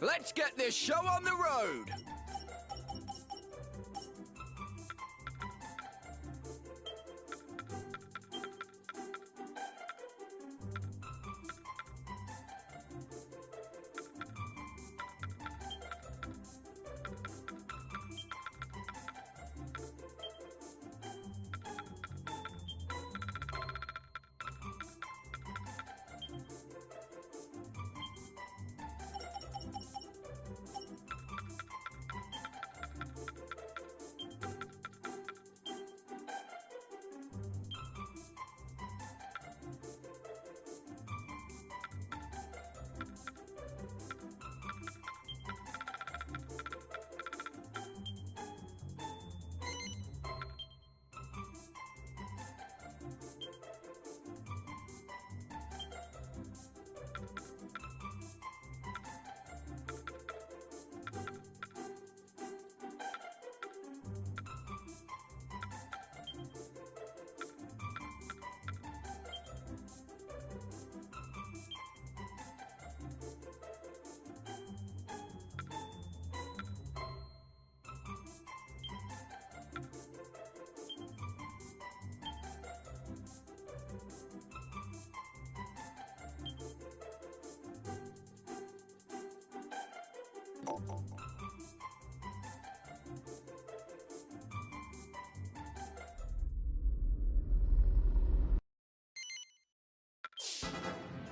Let's get this show on the road!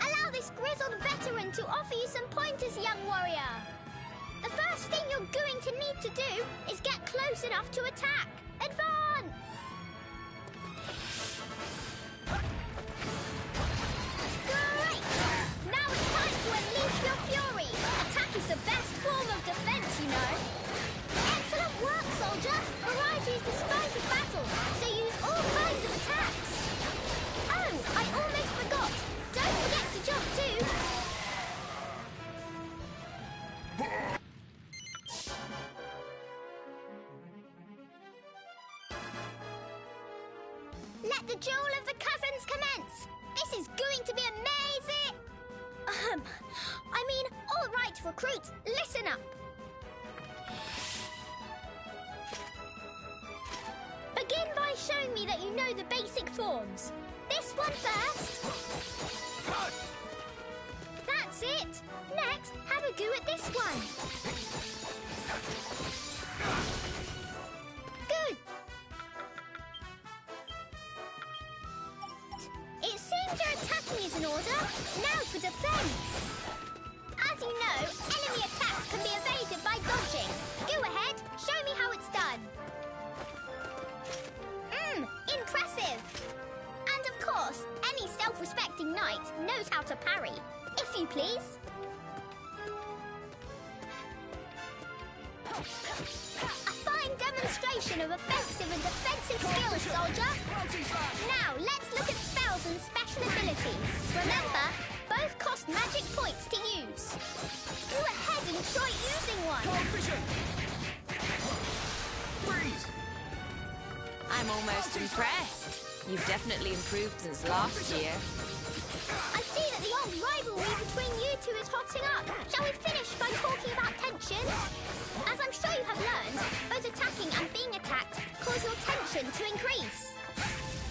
Allow this grizzled veteran to offer you some pointers, young warrior. The first thing you're going to need to do is get close enough to attack. Advance! Great! Now it's time to unleash your fury. Attack is the best form of defense, you know. Excellent work, soldier. Variety is the spice of battle, so use all kinds of attacks. Oh, I almost forgot. Don't forget to jump too. Let the duel of the cousins commence. This is going to be amazing. All right, recruits, listen up. Begin by showing me that you know the basic forms. This one first. That's it. Next, have a go at this one. Good. It seems your attacking is in order. Now for defense. As you know, enemy attacks can be evaded by dodging. Go ahead, show me how it's done. Impressive. And of course, any self-respecting knight knows how to parry. If you please. A fine demonstration of offensive and defensive skills, soldier. Now, let's look at spells and special abilities. Remember, both cost magic points to use. Go ahead and try using one. Freeze! I'm almost impressed. You've definitely improved since last year. I see that the old rivalry between you two is hotting up. Shall we finish by talking about tension? As I'm sure you have learned, both attacking and being attacked cause your tension to increase.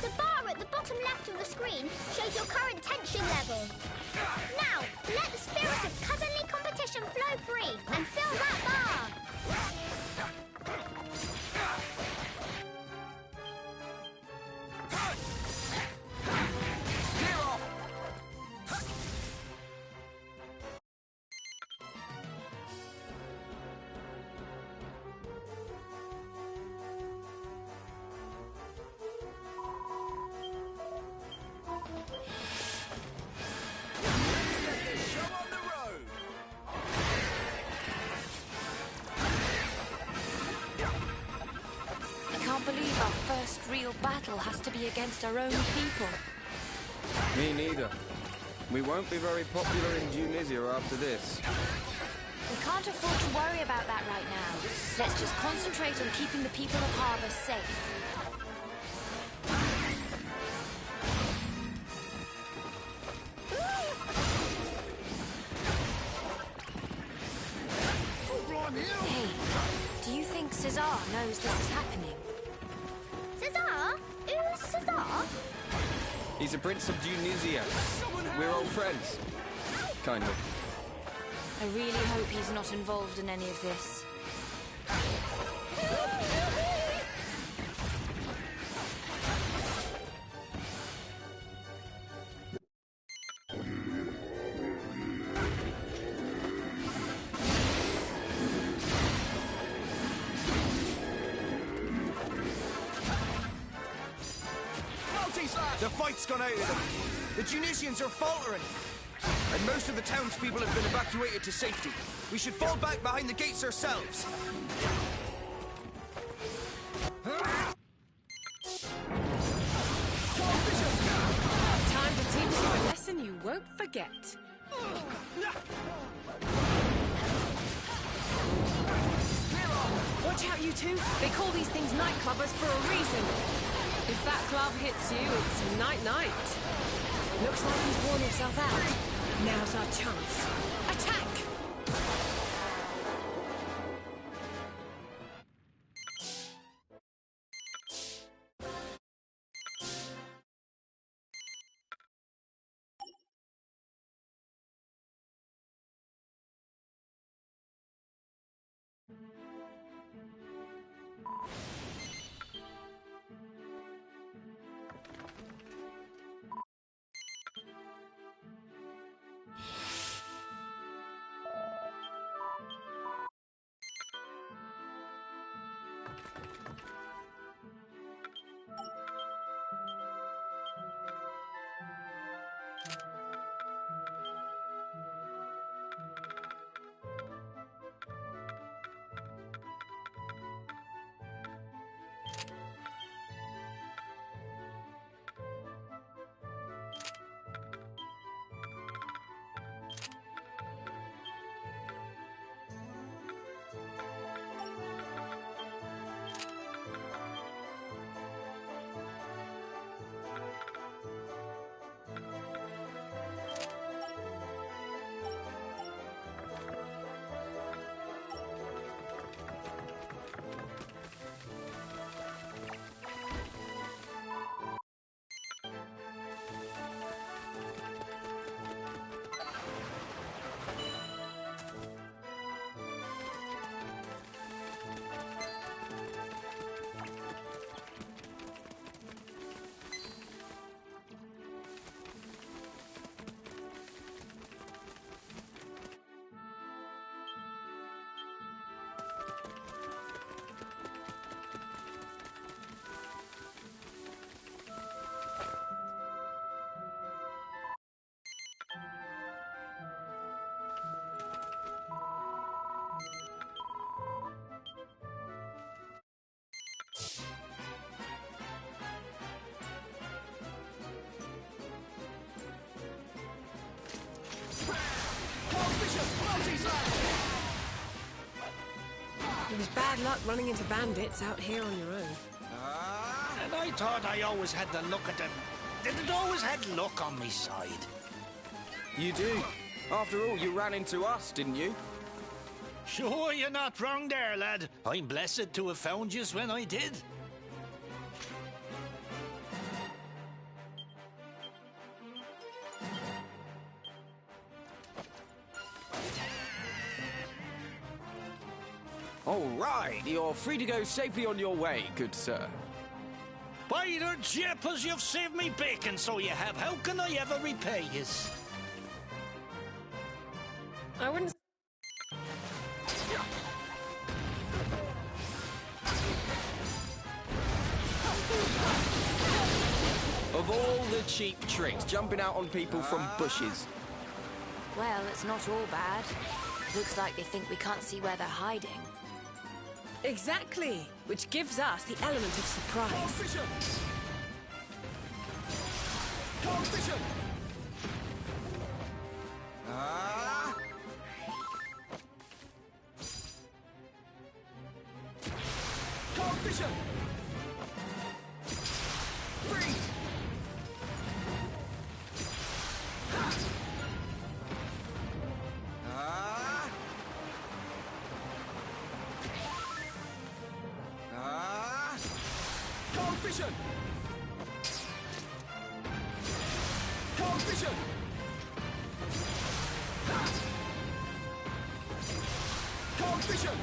The bar at the bottom left of the screen shows your current tension level. Now, let the spirit of cousinly competition flow free and fill that bar. Believe our first real battle has to be against our own people. Me neither. We won't be very popular in Tunisia after this. We can't afford to worry about that right now. Let's just concentrate on keeping the people of Harbour safe. He's a prince of Tunisia. We're old friends. Kind of. I really hope he's not involved in any of this. The fight's gone out of them. The Tunisians are faltering. And most of the townspeople have been evacuated to safety. We should fall back behind the gates ourselves. Time to teach you a lesson you won't forget. Watch out, you two. They call these things nightclubbers for a reason. If that club hits you, it's night-night. Looks like he's worn himself out. Now's our chance. Attack! It was bad luck running into bandits out here on your own. And I thought I always had the luck at them. It always had luck on me side. You do. After all, you ran into us, didn't you? Sure, you're not wrong there, lad. I'm blessed to have found you when I did. All right, you're free to go safely on your way, good sir. By the jeepers, you've saved me bacon, so you have. How can I ever repay yous? I wouldn't... Of all the cheap tricks, jumping out on people from bushes. Well, it's not all bad. Looks like they think we can't see where they're hiding. Exactly, which gives us the element of surprise. Competition! Competition! Freeze! Competition! Cognition! Cognition!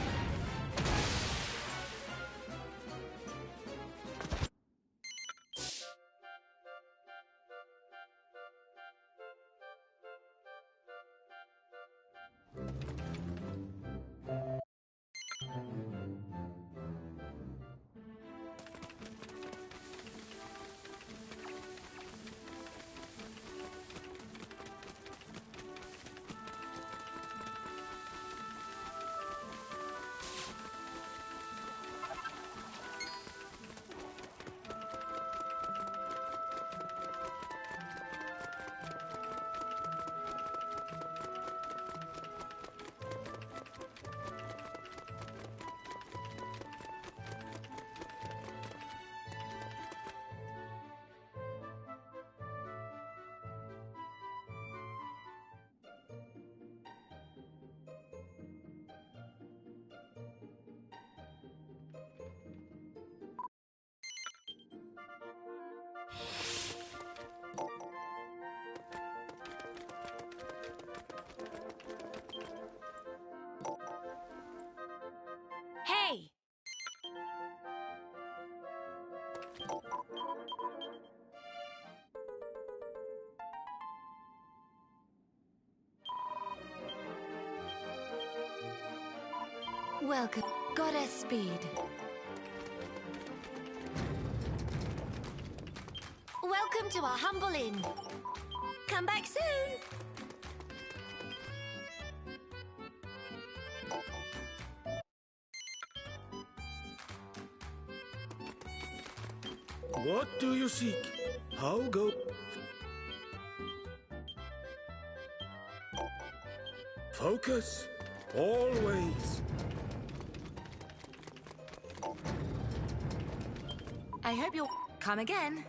Hey! Welcome, Goddess Speed. Welcome to our humble inn. Come back soon! What do you seek? How go? Focus, always. I hope you'll come again.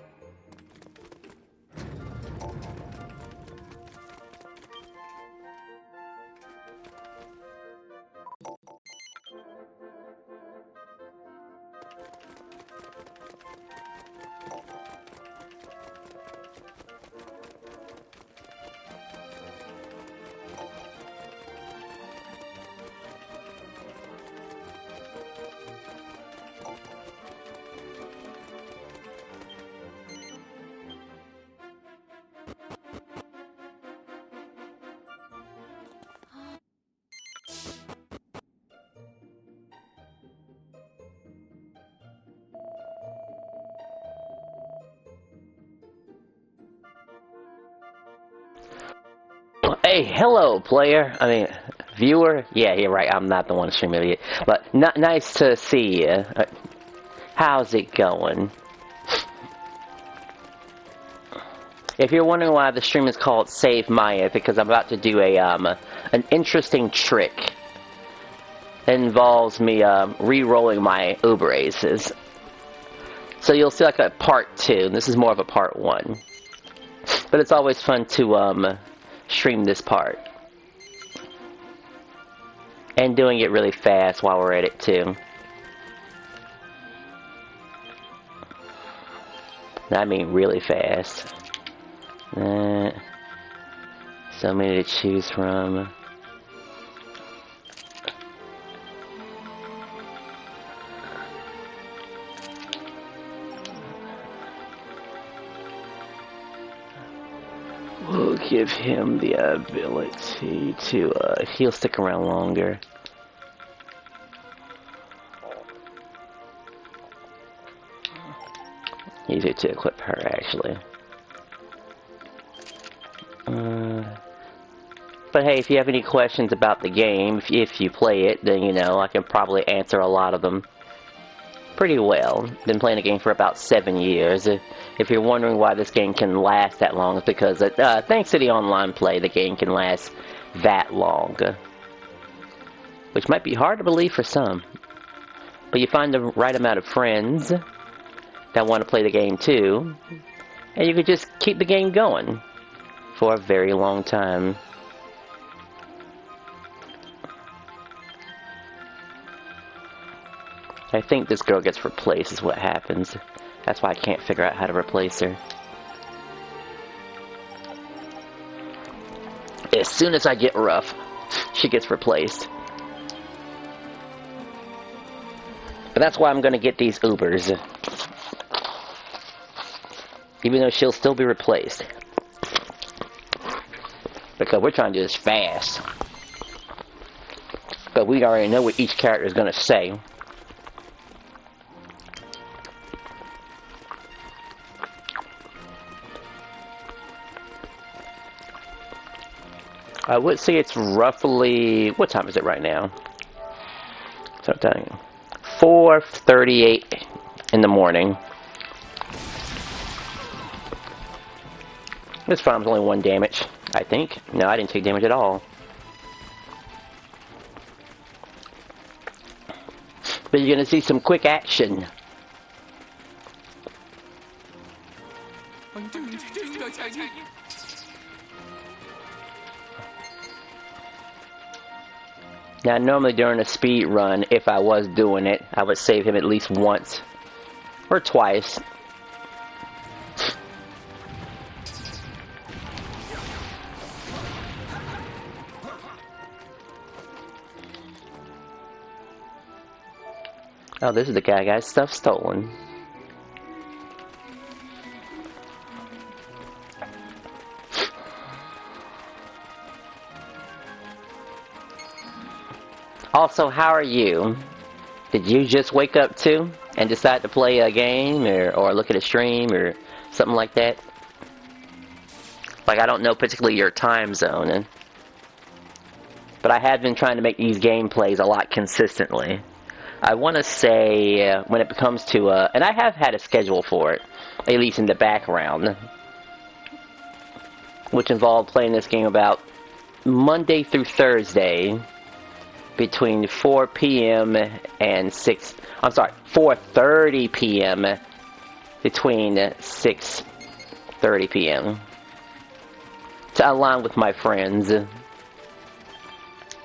Hey, hello, player. I mean, viewer. Yeah, you're right. I'm not the one streaming it, but nice to see you. How's it going? If you're wondering why the stream is called Save Maya, because I'm about to do a an interesting trick. It involves me re-rolling my Uber Aces. So you'll see like a part 2. This is more of a part 1. But it's always fun to stream this part. And doing it really fast while we're at it too. I mean really fast. So many to choose from. We'll give him the ability to, he'll stick around longer. Easier to equip her, actually. But hey, if you have any questions about the game, if you play it, then, you know, I can probably answer a lot of them pretty well. Been playing the game for about 7 years. If you're wondering why this game can last that long, it's because thanks to the online play, the game can last that long. Which might be hard to believe for some. But you find the right amount of friends that want to play the game too, and you can just keep the game going for a very long time. I think this girl gets replaced is what happens. That's why I can't figure out how to replace her. As soon as I get rough, she gets replaced. But that's why I'm gonna get these Ubers. Even though she'll still be replaced. Because we're trying to do this fast. But we already know what each character is gonna say. I would say it's roughly... What time is it right now? So 4:38 in the morning. This farm's only 1 damage, I think. No, I didn't take damage at all. But you're gonna see some quick action. Now, normally during a speed run, if I was doing it, I would save him at least once or twice. Oh, this is the guy who got his stuff stolen. Also, how are you? Did you just wake up too and decide to play a game or look at a stream or something like that? Like, I don't know particularly your time zone, but I have been trying to make these gameplays a lot consistently. I want to say when it comes to, and I have had a schedule for it, at least in the background, which involved playing this game about Monday through Thursday, between 4 p.m. and 4:30 p.m. between 6:30 p.m. to align with my friends.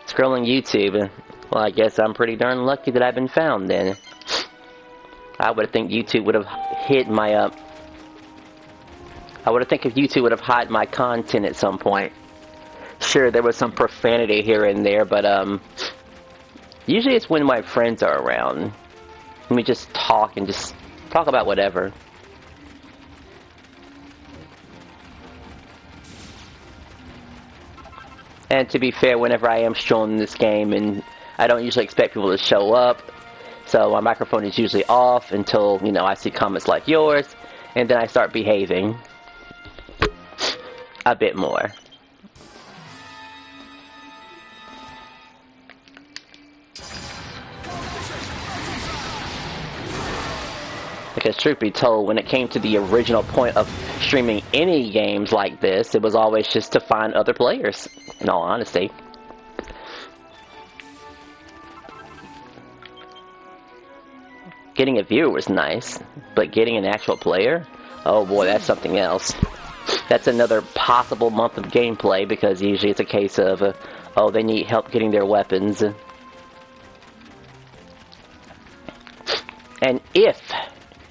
Scrolling YouTube, well, I guess I'm pretty darn lucky that I've been found then. I would think YouTube would have hid my I would think if YouTube would have hid my content at some point. Sure, there was some profanity here and there, but usually it's when my friends are around. We just talk and just talk about whatever. And to be fair, whenever I am streaming this game, and I don't usually expect people to show up, so my microphone is usually off until, you know, I see comments like yours, and then I start behaving a bit more. Because truth be told, when it came to the original point of streaming any games like this, it was always just to find other players, in all honesty. Getting a viewer was nice, but getting an actual player? Oh boy, that's something else. That's another possible month of gameplay, because usually it's a case of, oh, they need help getting their weapons. And if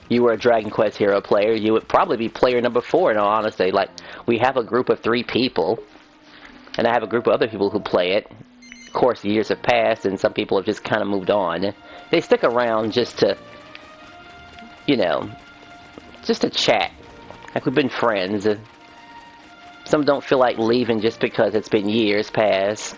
you were a Dragon Quest Hero player, you would probably be player number 4, in all honesty. Like, we have a group of 3 people, and I have a group of other people who play it. Of course, years have passed, and some people have just kind of moved on. They stick around just to, you know, just to chat. Like, we've been friends. Some don't feel like leaving just because it's been years past.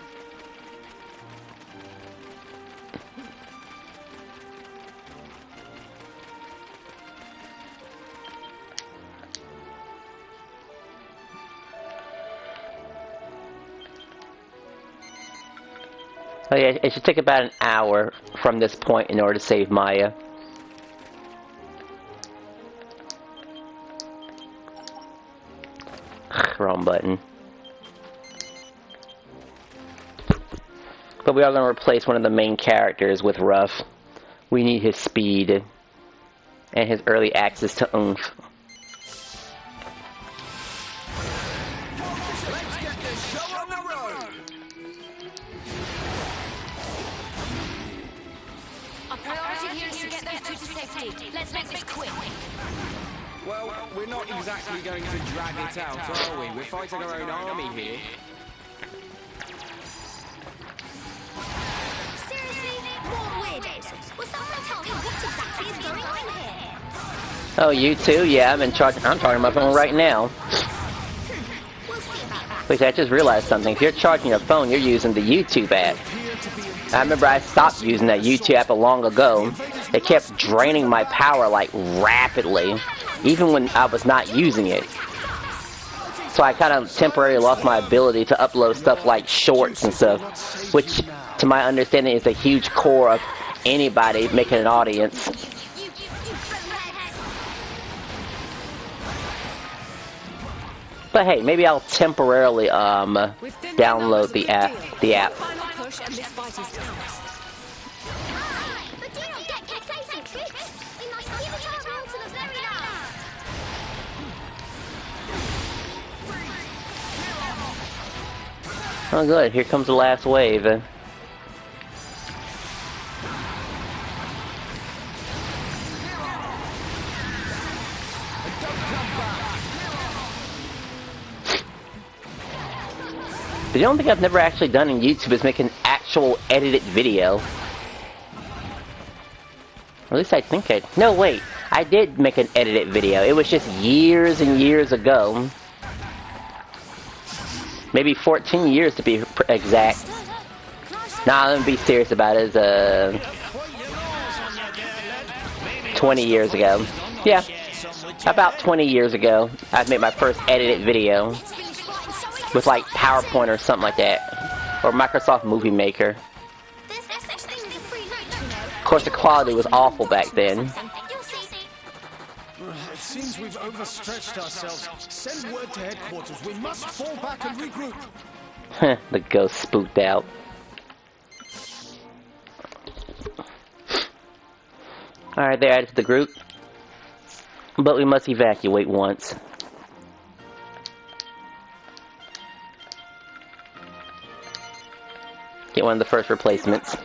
Oh yeah, it should take about an hour from this point in order to save Maya. Wrong button. But we are going to replace one of the main characters with Ruff. We need his speed and his early access to oomph. Let's make this quick. Well, we're not exactly going to drag it out, are we? We're fighting our own army here. Someone tell me what exactly is going on here. Oh, you too? Yeah, I'm charging my phone right now. We'll see about that. Wait, I just realized something. If you're charging your phone, you're using the YouTube app. I remember I stopped using that YouTube app long ago. It kept draining my power like rapidly, even when I was not using it. So I kind of temporarily lost my ability to upload stuff like shorts and stuff, which, to my understanding, is a huge core of anybody making an audience. But hey, maybe I'll temporarily download the app. Final push and this fight is ours. But do not get complacent, troops. We must keep it our will to the very last. Oh good, here comes the last wave. The only thing I've never actually done in YouTube is make an actual edited video. Or at least I think I... No, wait. I did make an edited video. It was just years and years ago. Maybe 14 years to be exact. Nah, let me be serious about it. It's 20 years ago. Yeah. About 20 years ago, I made my first edited video. With like PowerPoint or something like that. Or Microsoft Movie Maker. There's no such thing as a free lunch, you know. Of course the quality was awful back then. You'll see. It seems we've overstretched ourselves. Send word to headquarters. We must fall back and regroup. The ghost spooked out. Alright, they're added to the group. But we must evacuate once. Get one of the first replacements.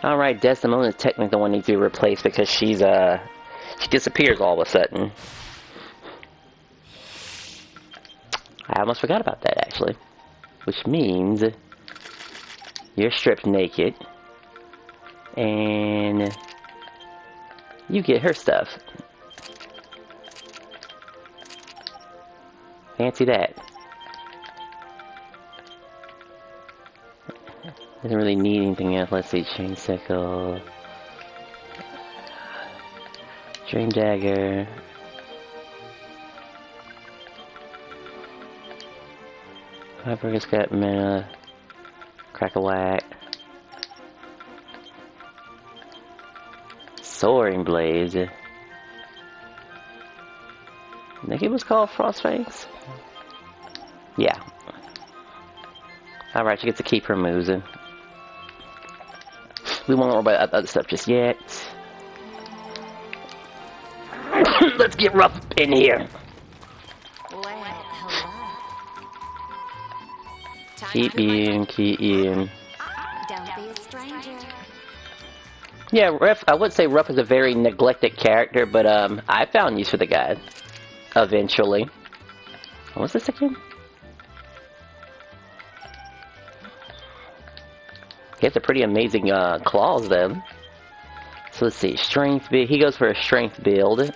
Alright, Desdemona is technically the one that needs to be replaced because she's, she disappears all of a sudden. I almost forgot about that, actually. Which means you're stripped naked. And you get her stuff. Fancy that. Doesn't really need anything else. Let's see, chain sickle, dream dagger, Hyper's got mana, crack-a-whack, soaring blades. I think it was called Frostfangs. Yeah. Alright, she gets to keep her moves. We won't worry about other stuff just yet. Let's get rough in here. Well, hello. Keep in. Don't be a stranger. Yeah, Ruff, I would say Ruff is a very neglected character, but I found use for the guy. Eventually. What's this again? He has a pretty amazing claws, though. So let's see, strength build. He goes for a strength build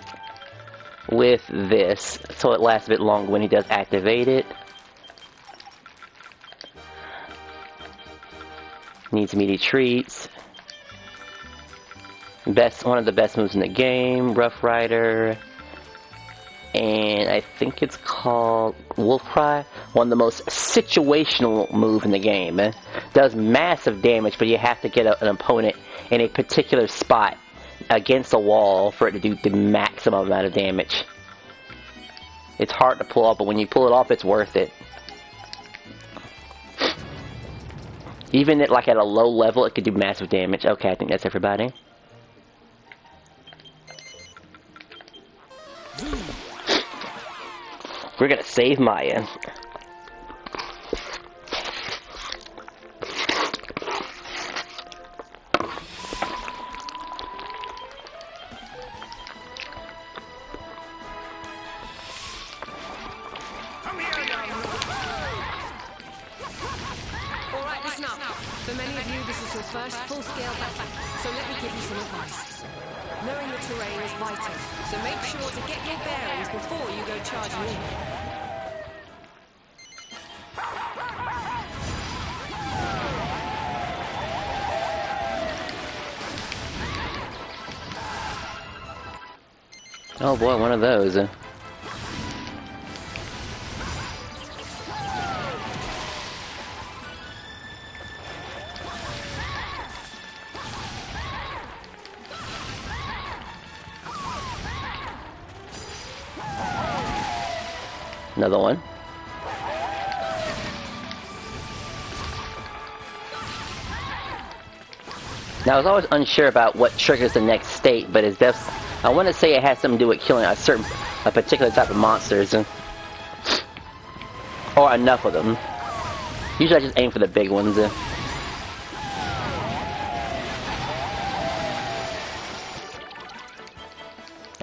with this, so it lasts a bit longer when he does activate it. Needs immediate treats. One of the best moves in the game, Rough Rider. And I think it's called Wolf Cry. One of the most situational move in the game. It does massive damage, but you have to get an opponent in a particular spot against a wall for it to do the maximum amount of damage. It's hard to pull off, but when you pull it off, it's worth it. Even at a low level, it could do massive damage. Okay, I think that's everybody. We're gonna save Maya. listen up. For many of you, this is your first full-scale battle, so let me give you some advice. Knowing the terrain is vital, so make sure to get your bearings before you go charging in. Oh boy, one of those. Another one. Now I was always unsure about what triggers the next state, but it's definitely, I want to say it has something to do with killing a particular type of monsters, or enough of them. Usually I just aim for the big ones.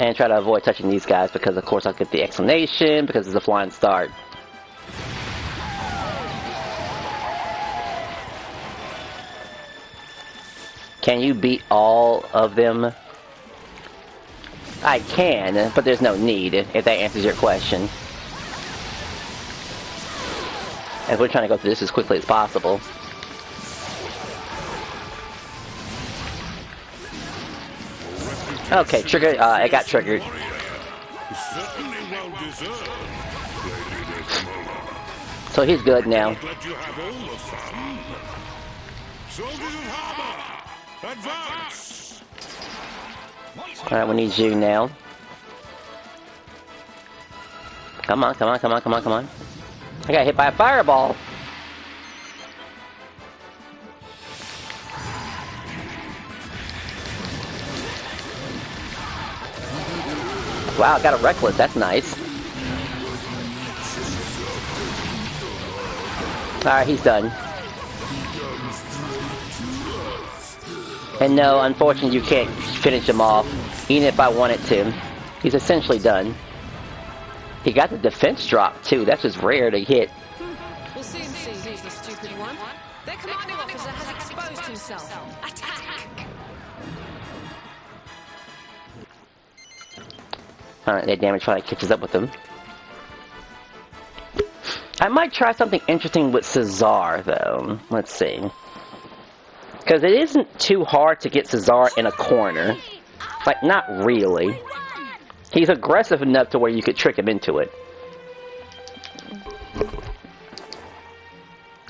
And try to avoid touching these guys because of course I'll get the explanation because it's a flying start. Can you beat all of them? I can, but there's no need, if that answers your question. And we're trying to go through this as quickly as possible. Okay, trigger, it got triggered. So he's good now. Alright, we need you now. Come on, come on, come on, come on, come on. I got hit by a fireball. Wow, got a reckless, that's nice. Alright, he's done. And no, unfortunately you can't finish him off, even if I wanted to. He's essentially done. He got the defense drop too, that's just rare to hit. We'll soon see who's the stupid one. Their commanding officer has exposed himself. Attack! Alright, that damage probably catches up with him. I might try something interesting with Caesar, though. Let's see. Because it isn't too hard to get Caesar in a corner. Like, not really. He's aggressive enough to where you could trick him into it.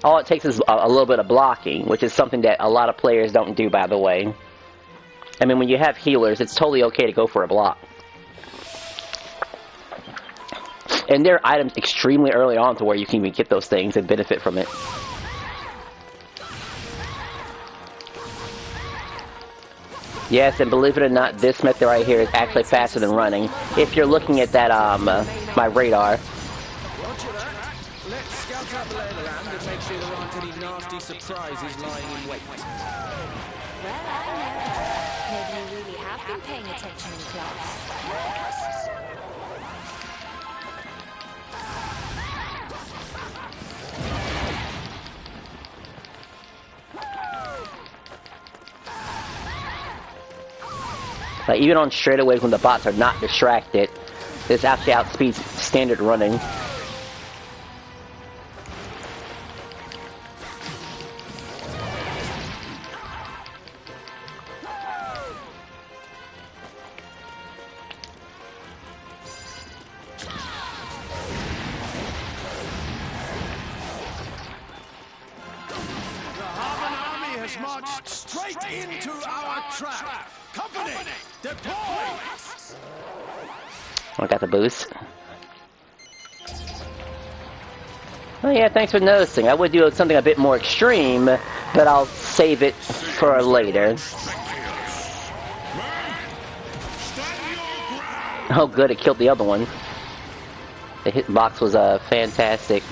All it takes is a little bit of blocking, which is something that a lot of players don't do, by the way. I mean, when you have healers, it's totally okay to go for a block. And there are items extremely early on to where you can even get those things and benefit from it. Yes, and believe it or not, this method right here is actually faster than running. If you're looking at that, my radar. Roger that. Let's scout out the lay of the land and make sure there aren't any nasty surprises lying in wait. Well, I know. Maybe you really have been paying attention in class. Like, even on straightaways when the bots are not distracted, this actually outspeeds standard running. Marched straight into our trap. Company, deploy! I got the boost. Oh yeah, thanks for noticing. I would do something a bit more extreme, but I'll save it for later. Oh good, it killed the other one. The hitbox was fantastic.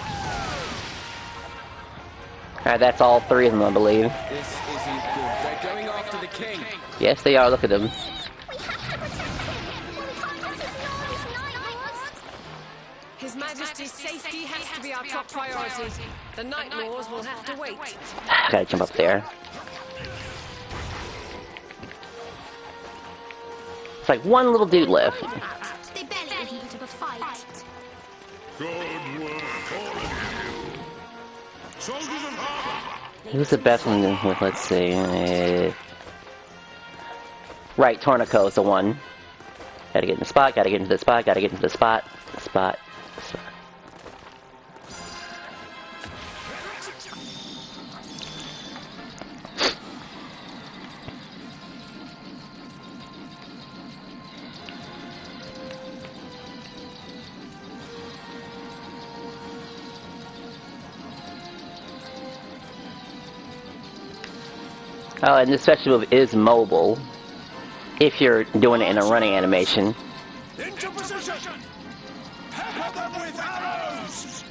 Alright, that's all three of them, I believe. This isn't good. They're going after the king. Yes, they are. Look at them. We have to protect him. We can't just ignore his nightmares. His Majesty's safety has to be our top priority. The Night Lords will have to wait. Gotta jump up there. It's like one little dude left. They barely even put up a fight. Good work, all of you. Soldiers of Harbor! Who's the best one? Let's see. Right, Tornico is the one. Gotta get in the spot, gotta get into the spot, gotta get into the spot. Spot. Oh, and this special move is mobile if you're doing it in a running animation. Into position! Pepper them with arrows!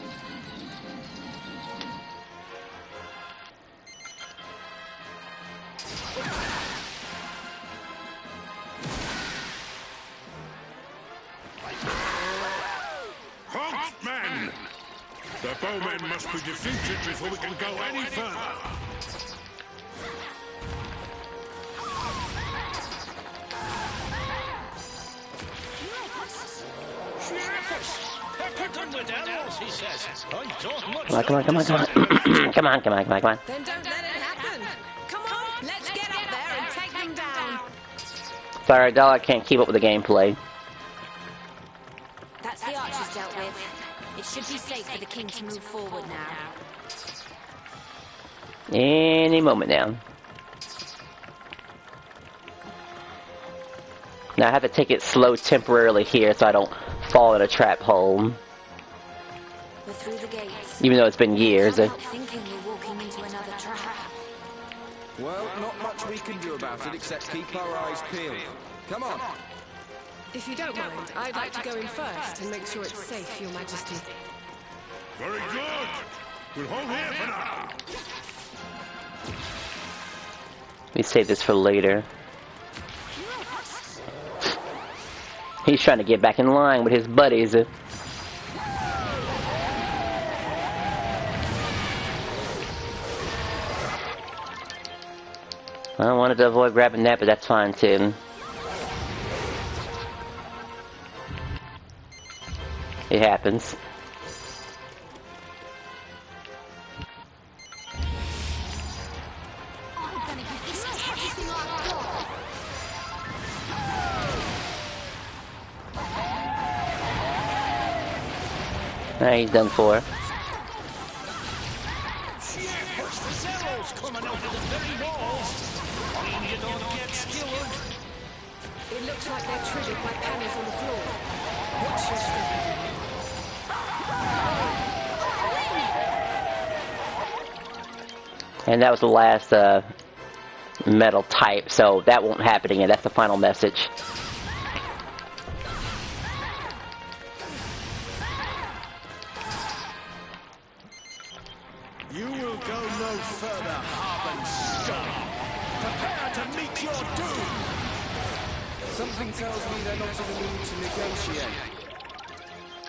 Halt, men! The bowmen must be defeated before we can go any further. Pepper them with arrows, he says. I don't much Come on, come on, come on, come on. Come on, come on, come on, come on. Then don't let it happen. Come on, let's get up there and take them down. Sorry, Dollar can't keep up with the gameplay. That's the archers dealt with. It should be safe for the king to move forward now. Any moment now. Now I have to take it slow temporarily here so I don't fall in a trap hole. We're through the gates. Even though it's been years. I'm not thinking you're walking into another trap. Well, not much we can do about it except keep our eyes peeled. Come on. If you don't mind, I'd like to go in first and make sure it's safe, Your Majesty. Very good. We'll hold here for now. Let me save this for later. He's trying to get back in line with his buddies. I wanted to avoid grabbing that, but that's fine too. It happens. I'm gonna give this everything I've got. Alright, he's done for. What's the arrows coming out of the very walls? Mean you don't get skilled. It looks like they're triggered by panels on the floor. Watch your step. And that was the last metal type, so that won't happen again. That's the final message. You will go no further, Harben scum. Prepare to meet your doom. Something tells me they're not in the mood to negotiate.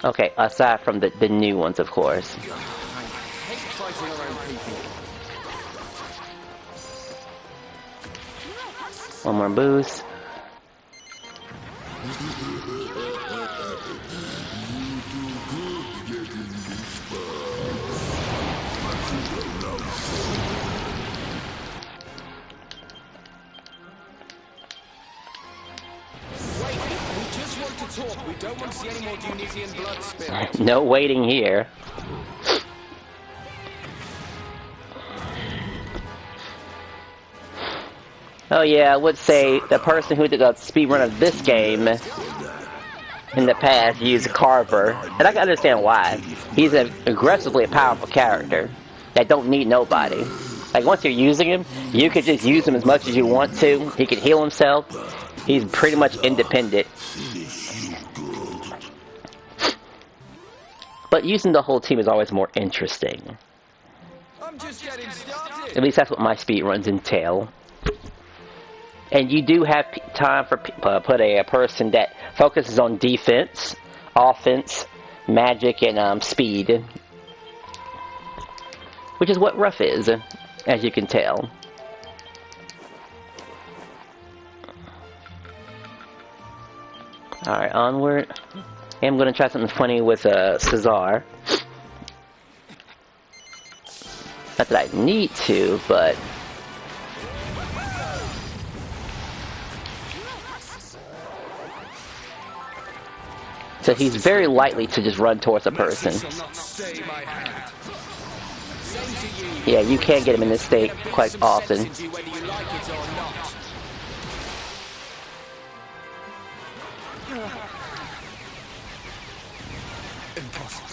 Okay, aside from the new ones, of course. I hate fighting our own people. One more boost. Talk. We don't want to see any more Dionysian blood spilled. No waiting here. Oh yeah, I would say the person who did the speedrun of this game in the past used Carver, and I can understand why. He's an aggressively powerful character that don't need nobody. Like once you're using him, you could just use him as much as you want to. He can heal himself. He's pretty much independent. But using the whole team is always more interesting. I'm just getting started. At least that's what my speedruns entail. And you do have time for put a person that focuses on defense, offense, magic and speed. Which is what rough is, as you can tell. Alright, onward. I'm gonna try something funny with Cesar. Not that I need to, but... So he's very likely to just run towards a person. Yeah, you can get him in this state quite often.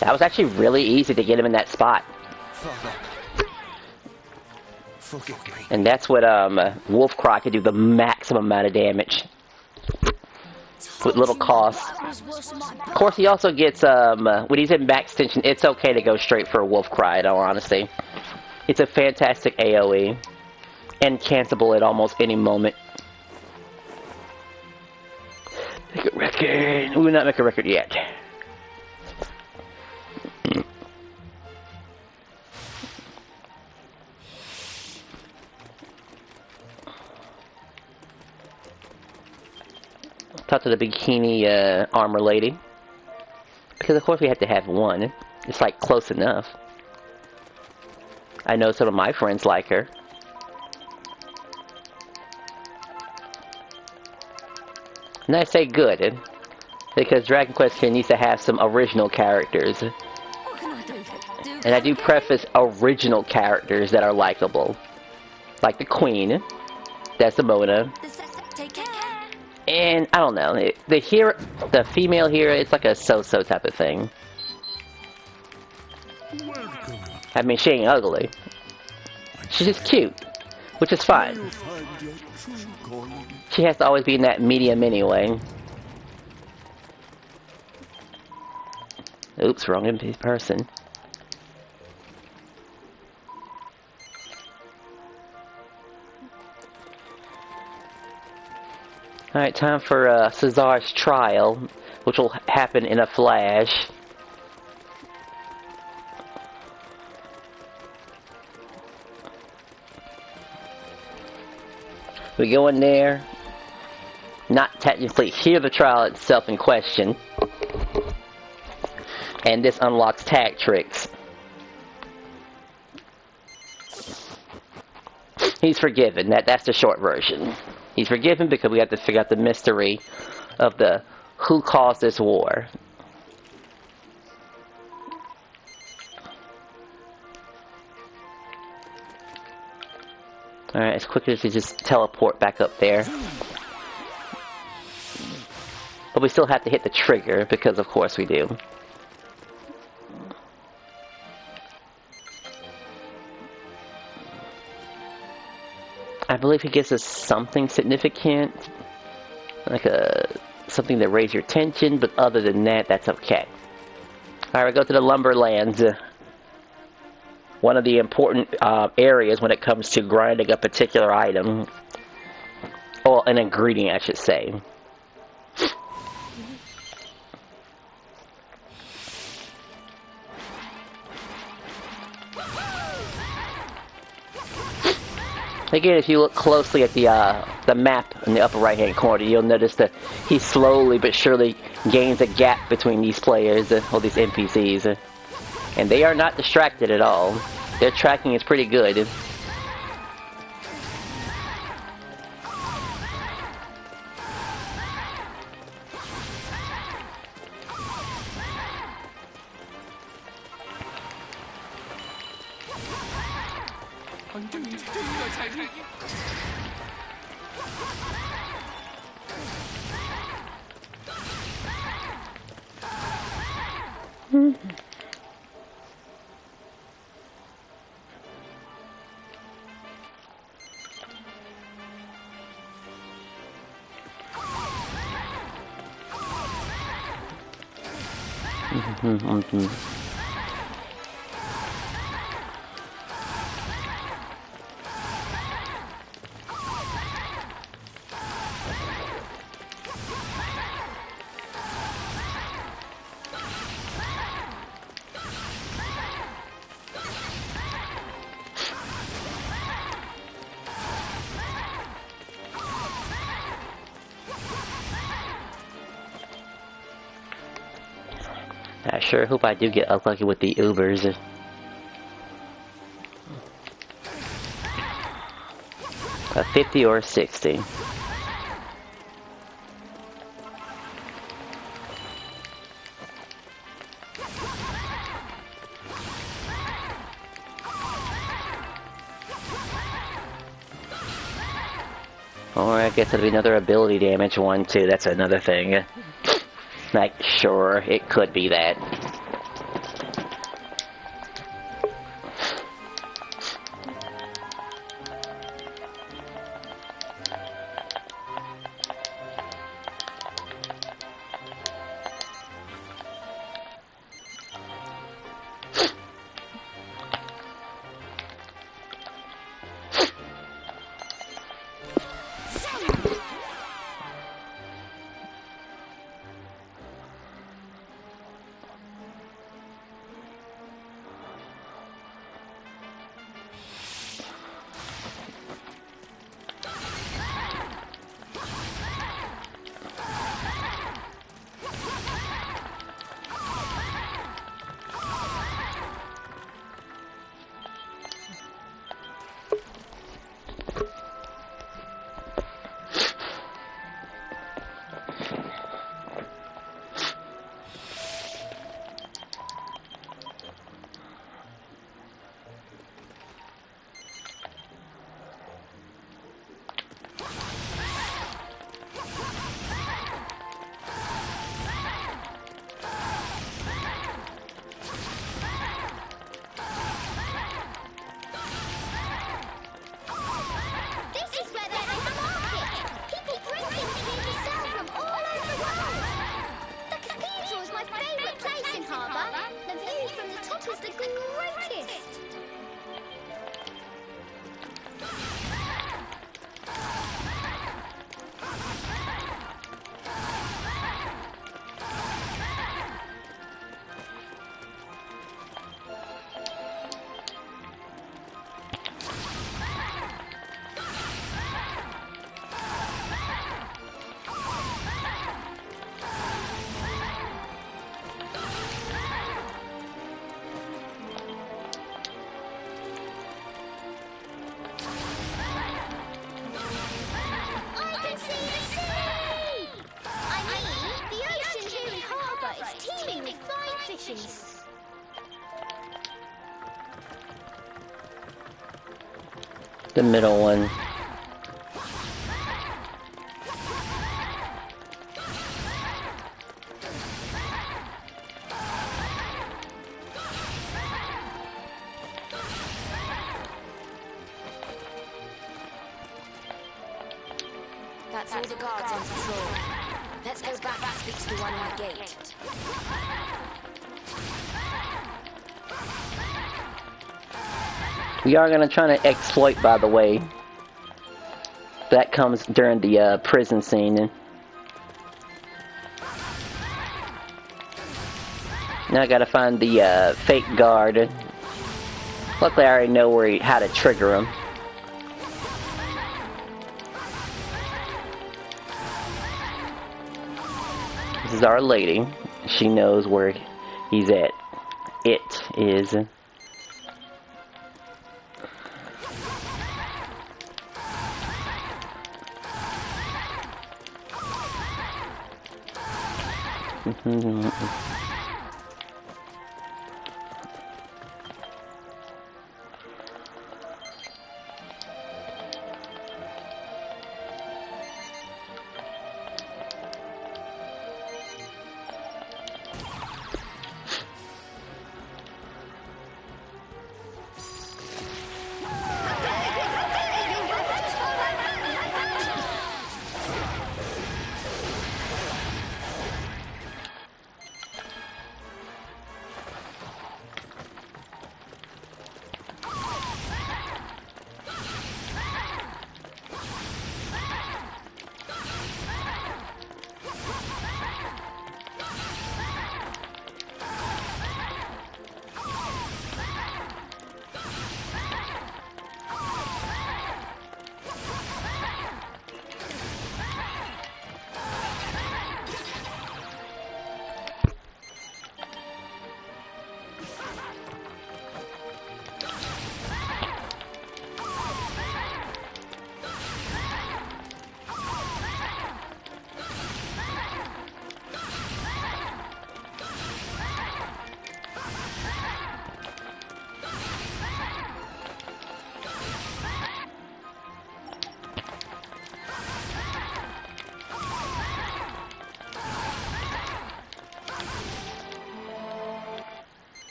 That was actually really easy to get him in that spot. And that's what Wolf Cry could do the maximum amount of damage. With little cost. Of course, he also gets, when he's in max tension, it's okay to go straight for a Wolf Cry, in all honesty. It's a fantastic AoE. And cancelable at almost any moment. Make a record. We will not make a record yet. Talk to the bikini armor lady. Because of course we have to have one. It's like close enough. I know some of my friends like her. And I say good. Because Dragon Quest needs to have some original characters. And I do preface original characters that are likable. Like the Queen. Desdemona. And I don't know, the female hero, it's like a so-so type of thing. I mean, she ain't ugly. She's just cute, which is fine. She has to always be in that medium anyway. Oops, wrong person. Alright, time for Cesar's trial, which will happen in a flash. We go in there, not technically hear the trial itself in question, and this unlocks tag tricks. He's forgiven, that's the short version. He's forgiven because we have to figure out the mystery of the who caused this war. Alright, as quick as we just teleport back up there. But we still have to hit the trigger, because of course we do. I believe he gives us something significant, like something that raises your tension, but other than that, that's okay. Alright, we go to the Lumberlands. One of the important areas when it comes to grinding a particular item. Or an ingredient, I should say. Again, if you look closely at the map in the upper right-hand corner, you'll notice that he slowly but surely gains a gap between these players, or these NPCs. And they are not distracted at all. Their tracking is pretty good. sure hope I do get unlucky with the Ubers. A 50 or a 60. Or I guess it'll be another ability damage one too, that's another thing. Like, sure, it could be that. The middle one. That's all the guards on patrol. Let's go back and speak to the one on the gate. We are gonna try to exploit, by the way. That comes during the prison scene. Now I gotta find the fake guard. Luckily, I already know how to trigger him. This is our lady. She knows where he's at. It is.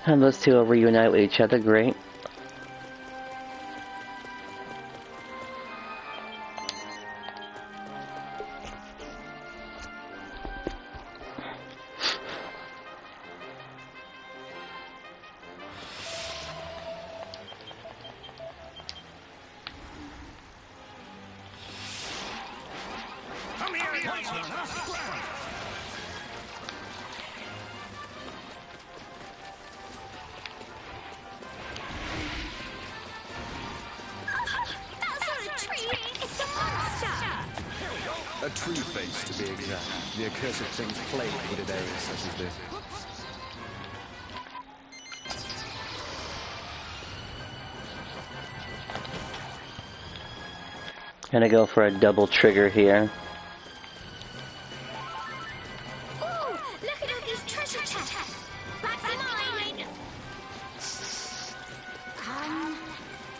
And those two will reunite with each other, great. A true face, to be exact. The accursed things plague wooded areas such as this. Gonna go for a double trigger here. Ooh, look at all these treasure chests. Back to mine.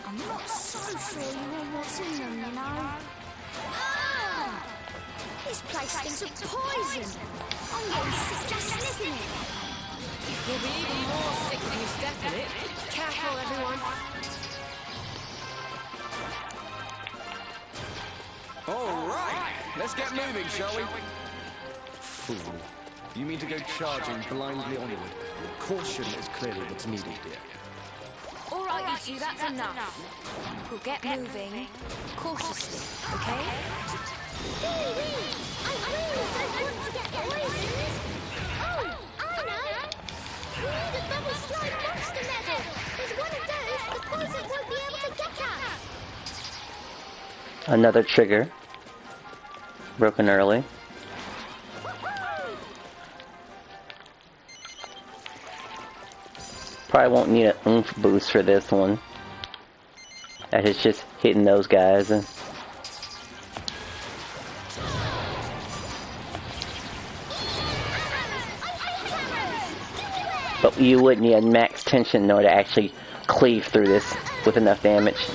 I'm not so sure you know what's in them, you know. This place stinks of poison. I'm getting sick just sniffing it. You'll be even more sick when you step in it. Careful, everyone. All right, let's get moving, shall we? Fool. You mean to go charging blindly onward? Caution is clearly what's needed here. All right, you two, that's enough. We'll get moving cautiously, okay? I really don't want to get poisoned. Oh, I know. We need a double slide monster medal. With one of those, the poison won't be able to get us. Another trigger. Broken early. Probably won't need an oomph boost for this one. That is just hitting those guys. But you would need a max tension in order to actually cleave through this with enough damage.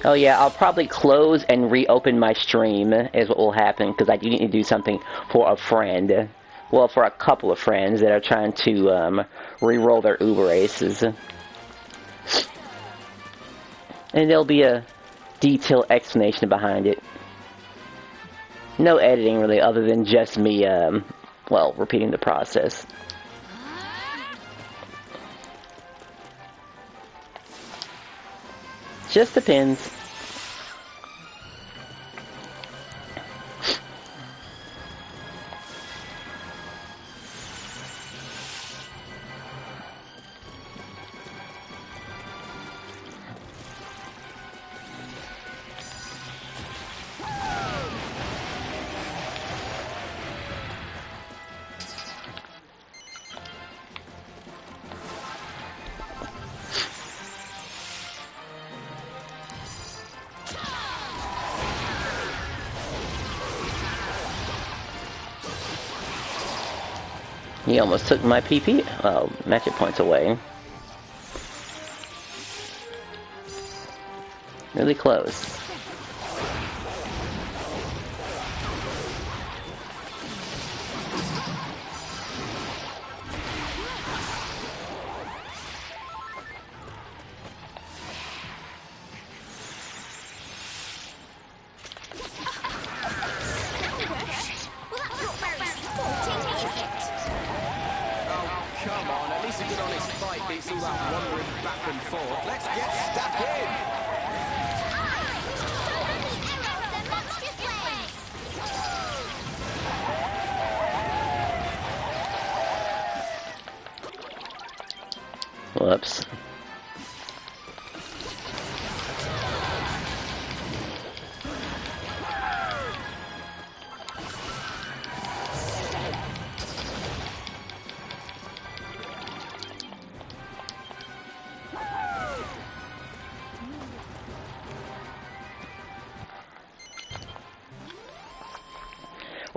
Oh yeah, I'll probably close and reopen my stream is what will happen, because I do need to do something for a friend. Well, for a couple of friends that are trying to re-roll their Uber Aces. And there'll be a detailed explanation behind it. No editing really, other than just me, well, repeating the process. Just depends. He almost took my PP, magic points away. Really close. Whoops.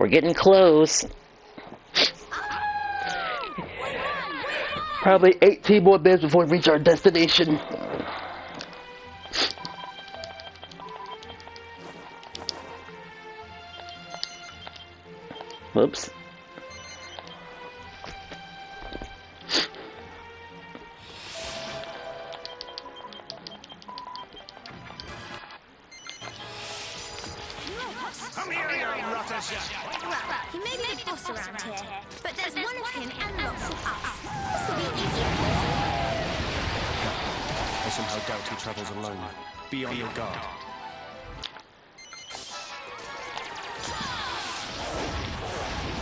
We're getting close. Probably 18 more minutes before we reach our destination. Whoops. Come here, you rotters! Well, he may be the boss around here, but there's one of him and lots of us. This will be easy peasy. I somehow doubt he travels alone. Be on your guard.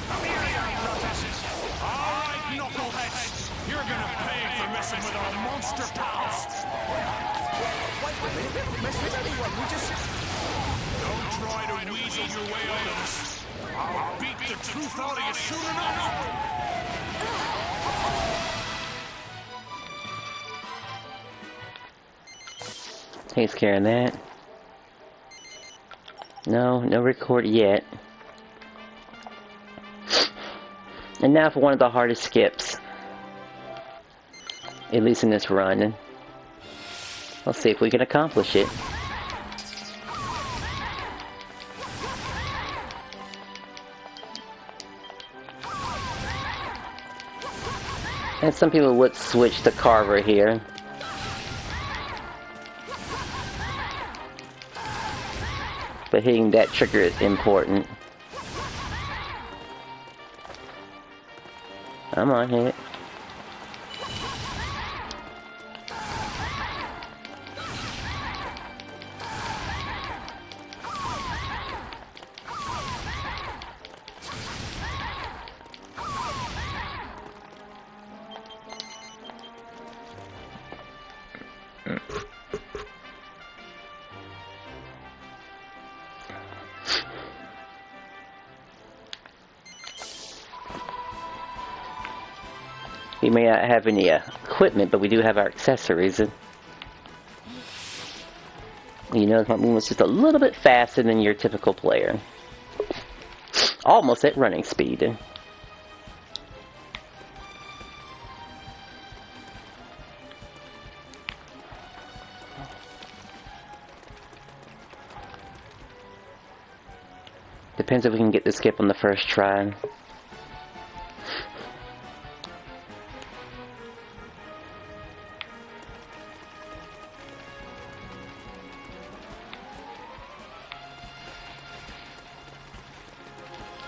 Come here, you rotters! All right, knuckleheads! You're gonna pay for messing with our monster pals! Wait a minute, we haven't messed with anyone, we just... Don't try to weasel your way out of this. I'll beat the truth out of you soon enough! Takes care of that. No record yet. And now for one of the hardest skips. At least in this run. Let's see if we can accomplish it. And some people would switch to Carver here. But hitting that trigger is important. Come on, hit it. We may not have any equipment, but we do have our accessories. And, you know, my movement's just a little bit faster than your typical player. Almost at running speed. Depends if we can get the skip on the first try.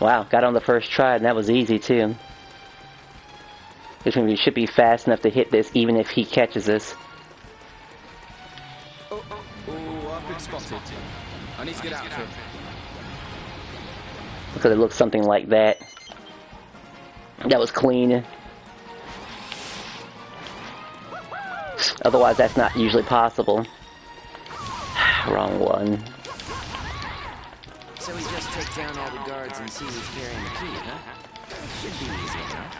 Wow, got on the first try, and that was easy too. Which means we should be fast enough to hit this even if he catches us. Oh, I've been spotted. I need to get out of here. Because it looks something like that. That was clean. Otherwise, that's not usually possible. Wrong one. So we just take down all the guards and see who's carrying the key, huh? Should be easy enough.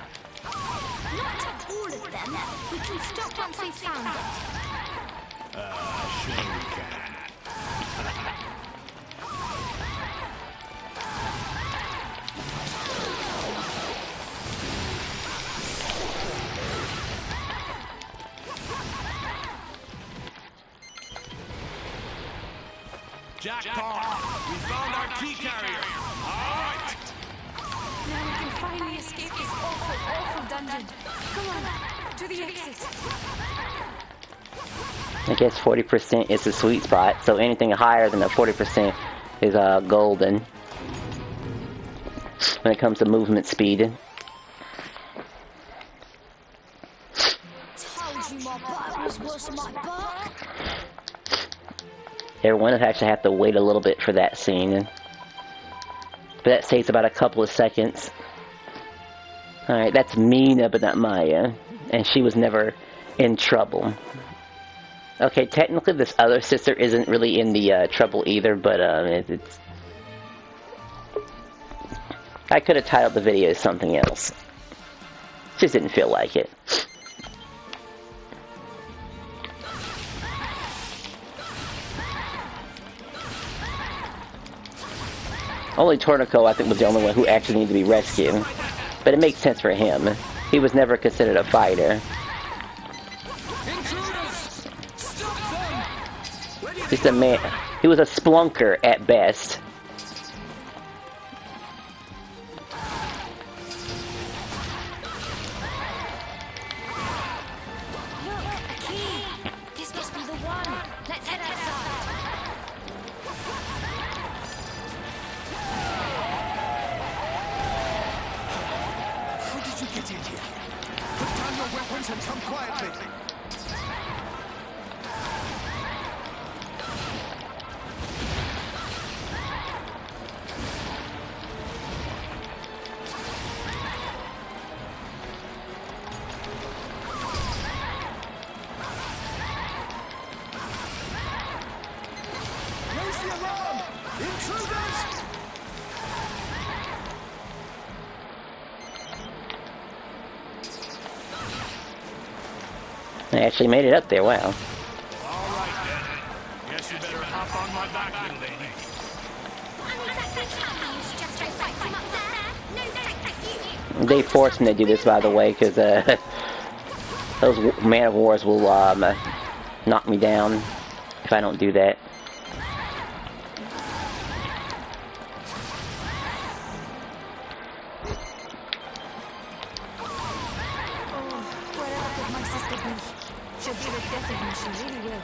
Not all of them. We can stop once we've found it. Sure we can. Jackpot! We found our key carrier! Alright! Now we can finally escape this awful dungeon. Come on, to the exit. I guess 40% is the sweet spot, so anything higher than the 40% is golden. When it comes to movement speed. Told you my butt was worse than my butt. Everyone will actually have to wait a little bit for that scene. But that takes about a couple of seconds. Alright, that's Mina, but not Maya. And she was never in trouble. Okay, technically this other sister isn't really in the trouble either, but it's... I could have titled the video as something else. Just didn't feel like it. Only Tornico, I think, was the only one who actually needed to be rescued. But it makes sense for him. He was never considered a fighter. Just a man. He was a splunker at best. Look, a key. This must be the one. Let's head outside. How did you get in here? Put down your weapons and come quietly. Raise the alarm! Intruders! I actually made it up there, wow. All right, then. Guess you better hop on my back, little lady. They forced me to do this, by the way, because those Man of Wars will knock me down if I don't do that. Wherever could my sister be? She'll be the death of me, she really will.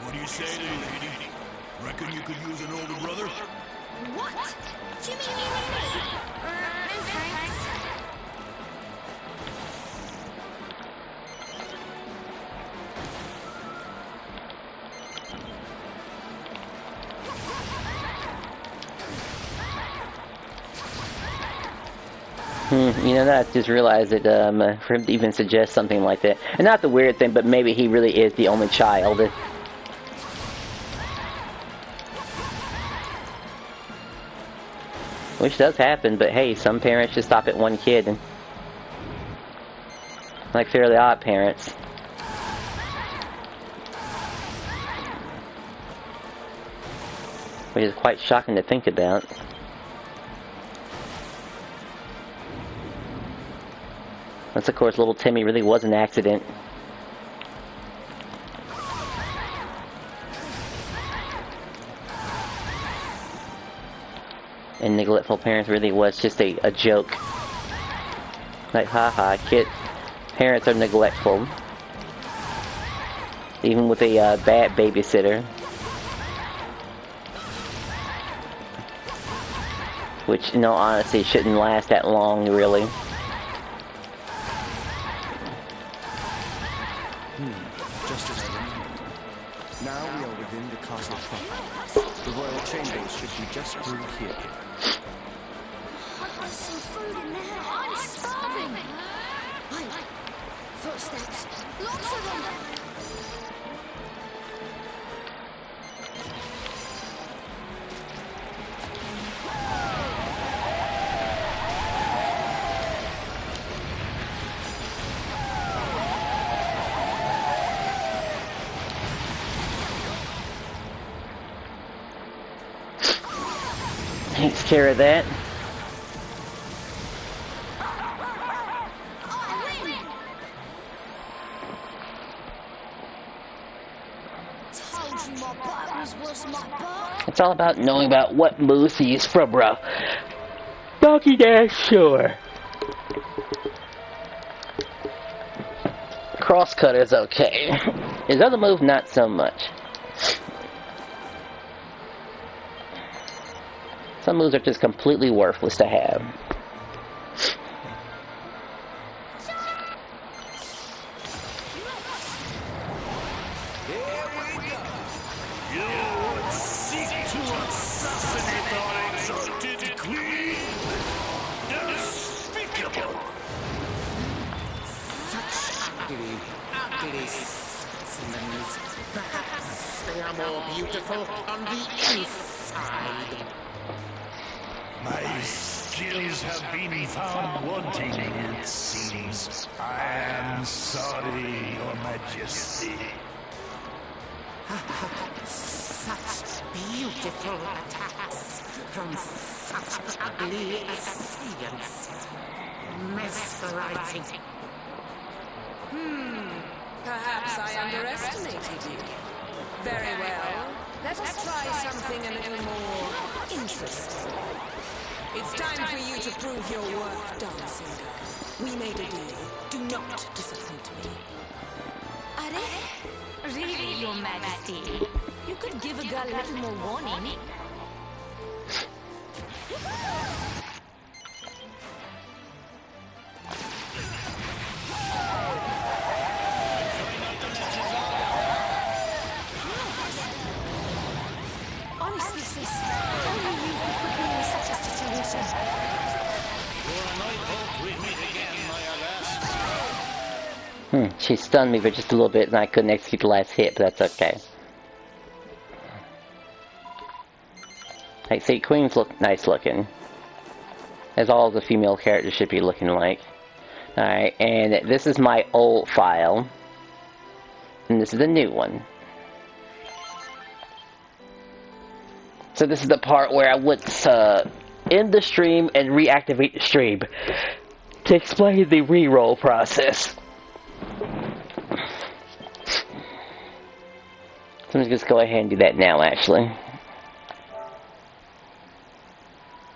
What do you say, little lady? Reckon you could use an older brother? What? Do you mean me? No thanks. You know, I just realized that for him to even suggest something like that, and not the weird thing, but maybe he really is the only child. Which does happen, but hey, some parents just stop at one kid. Like Fairly Odd Parents. Which is quite shocking to think about. Unless, of course, little Timmy really was an accident. And neglectful parents really was just a joke. Like, haha, parents are neglectful. Even with a bad babysitter. Which, in all honesty, shouldn't last that long, really. Just as I remembered. Now we are within the castle proper. The royal chambers should be just through here. There's some food in there. I'm starving. Wait. Footsteps. Lots of them. Takes care of that. It's all about knowing about what moves to use from Donkey Dash, sure. Crosscutter's okay. His other move, not so much. Some moves are just completely worthless to have. Perhaps they are more beautiful on the inside. My skills have been found wanting, it seems. I am sorry, Your Majesty. such beautiful attacks from such ugly assailants. Mesmerizing. Perhaps I underestimated you. Very well. Let us try something a little more interesting. It's time for you to prove your worth, dancing girl. We made a deal. Do not disappoint me. Are really, Your Majesty? You could give a girl a little more warning. Honestly, sis, only you could put me in such a situation. She stunned me for just a little bit and I couldn't execute the last hit, but that's okay. Like, see, Queen's look nice looking. As all the female characters should be looking like. Alright, and this is my old file. And this is the new one. So this is the part where I would end the stream and reactivate the stream to explain the re-roll process. So I'm just going to go ahead and do that now, actually.